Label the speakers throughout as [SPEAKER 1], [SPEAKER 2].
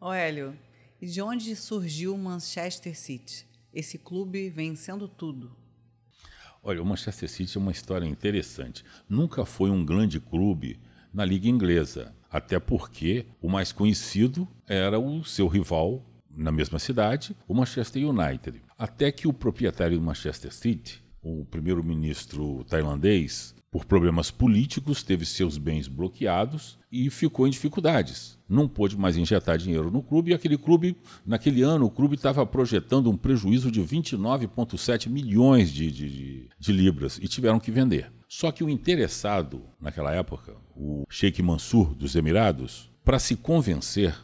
[SPEAKER 1] Ô Hélio, e de onde surgiu o Manchester City? Esse clube vencendo tudo.
[SPEAKER 2] Olha, o Manchester City é uma história interessante. Nunca foi um grande clube na Liga Inglesa, até porque o mais conhecido era o seu rival na mesma cidade, o Manchester United. Até que o proprietário do Manchester City, o primeiro-ministro tailandês, por problemas políticos, teve seus bens bloqueados e ficou em dificuldades. Não pôde mais injetar dinheiro no clube e aquele clube, naquele ano, o clube estava projetando um prejuízo de 29,7 milhões de libras e tiveram que vender. Só que o interessado, naquela época, o Sheikh Mansour dos Emirados, para se convencer,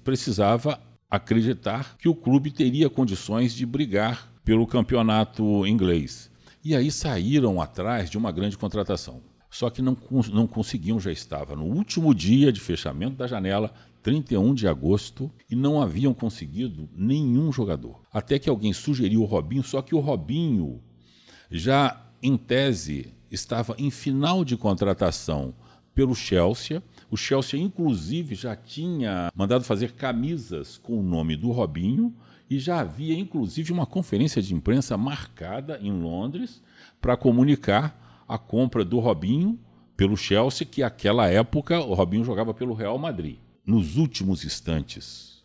[SPEAKER 2] precisava acreditar que o clube teria condições de brigar pelo campeonato inglês. E aí saíram atrás de uma grande contratação. Só que não conseguiam, já estava no último dia de fechamento da janela, 31 de agosto, e não haviam conseguido nenhum jogador. Até que alguém sugeriu o Robinho, só que o Robinho, já em tese, estava em final de contratação pelo Chelsea. O Chelsea, inclusive, já tinha mandado fazer camisas com o nome do Robinho, e já havia, inclusive, uma conferência de imprensa marcada em Londres para comunicar a compra do Robinho pelo Chelsea, que naquela época o Robinho jogava pelo Real Madrid. Nos últimos instantes,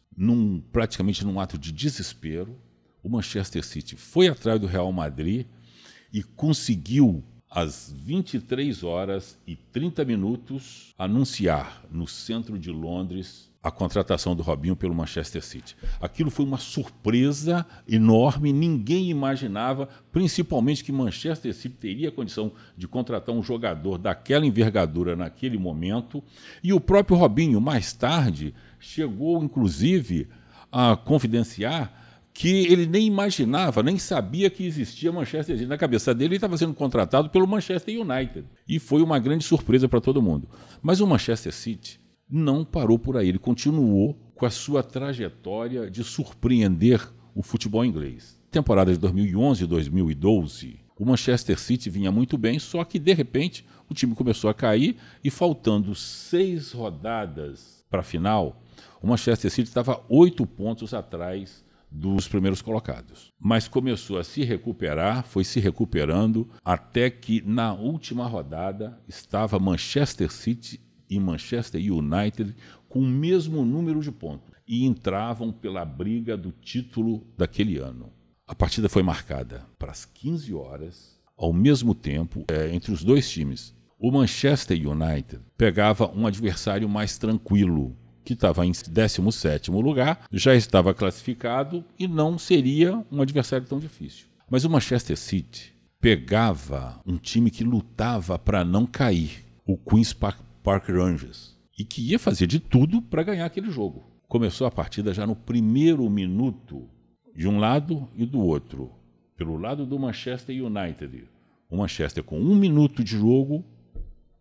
[SPEAKER 2] praticamente num ato de desespero, o Manchester City foi atrás do Real Madrid e conseguiu, às 23h30, anunciar no centro de Londres a contratação do Robinho pelo Manchester City. Aquilo foi uma surpresa enorme, ninguém imaginava, principalmente que Manchester City teria a condição de contratar um jogador daquela envergadura naquele momento. E o próprio Robinho, mais tarde, chegou inclusive a confidenciar que ele nem imaginava, nem sabia que existia Manchester City. Na cabeça dele, ele estava sendo contratado pelo Manchester United. E foi uma grande surpresa para todo mundo. Mas o Manchester City não parou por aí, ele continuou com a sua trajetória de surpreender o futebol inglês. Temporada de 2011 e 2012, o Manchester City vinha muito bem, só que de repente o time começou a cair e faltando 6 rodadas para a final, o Manchester City estava 8 pontos atrás dos primeiros colocados. Mas começou a se recuperar, foi se recuperando, até que na última rodada estava Manchester City e Manchester United com o mesmo número de pontos e entravam pela briga do título daquele ano. A partida foi marcada para as 15 horas, ao mesmo tempo, entre os dois times. O Manchester United pegava um adversário mais tranquilo, que estava em 17º lugar, já estava classificado e não seria um adversário tão difícil. Mas o Manchester City pegava um time que lutava para não cair, o Queen's Park Rangers, e que ia fazer de tudo para ganhar aquele jogo. Começou a partida já no primeiro minuto, de um lado e do outro. Pelo lado do Manchester United, o Manchester com 1 minuto de jogo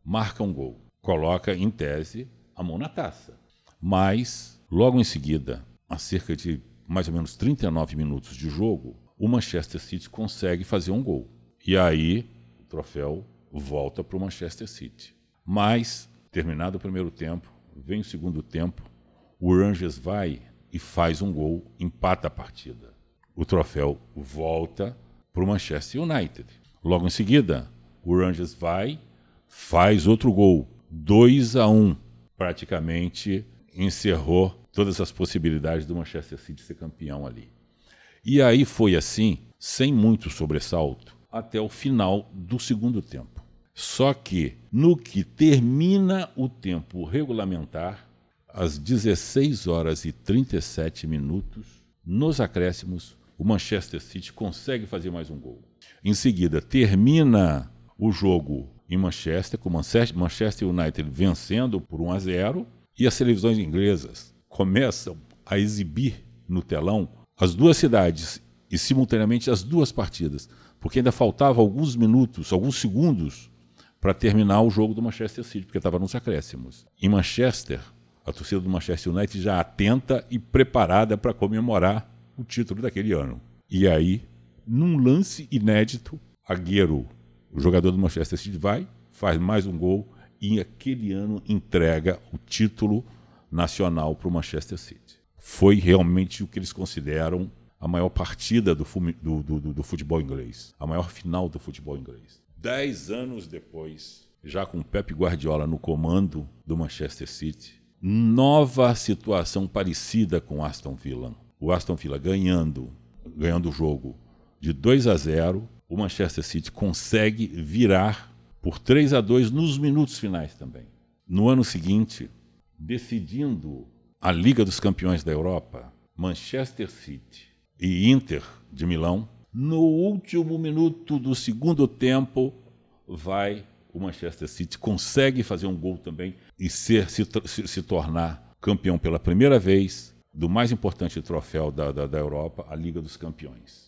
[SPEAKER 2] marca um gol. Coloca, em tese, a mão na taça. Mas, logo em seguida, a cerca de mais ou menos 39 minutos de jogo, o Manchester City consegue fazer um gol. E aí, o troféu volta para o Manchester City. Mas, terminado o primeiro tempo, vem o segundo tempo, o Rangers vai e faz um gol, empata a partida. O troféu volta para o Manchester United. Logo em seguida, o Rangers vai, faz outro gol, 2-1. Praticamente encerrou todas as possibilidades do Manchester City ser campeão ali. E aí foi assim, sem muito sobressalto, até o final do segundo tempo. Só que, no que termina o tempo regulamentar, às 16h37, nos acréscimos, o Manchester City consegue fazer mais um gol. Em seguida, termina o jogo em Manchester, com o Manchester United vencendo por 1-0, e as televisões inglesas começam a exibir no telão as duas cidades e, simultaneamente, as duas partidas, porque ainda faltava alguns minutos, alguns segundos, para terminar o jogo do Manchester City, porque estava nos acréscimos. Em Manchester, a torcida do Manchester United já atenta e preparada para comemorar o título daquele ano. E aí, num lance inédito, Agüero, o jogador do Manchester City, vai, faz mais um gol e aquele ano entrega o título nacional para o Manchester City. Foi realmente o que eles consideram a maior partida do futebol inglês, a maior final do futebol inglês. 10 anos depois, já com Pep Guardiola no comando do Manchester City, nova situação parecida com o Aston Villa. O Aston Villa ganhando o jogo de 2-0, o Manchester City consegue virar por 3-2 nos minutos finais também. No ano seguinte, decidindo a Liga dos Campeões da Europa, Manchester City e Inter de Milão, no último minuto do segundo tempo, o Manchester City consegue fazer um gol também e se tornar campeão pela primeira vez do mais importante troféu da Europa, a Liga dos Campeões.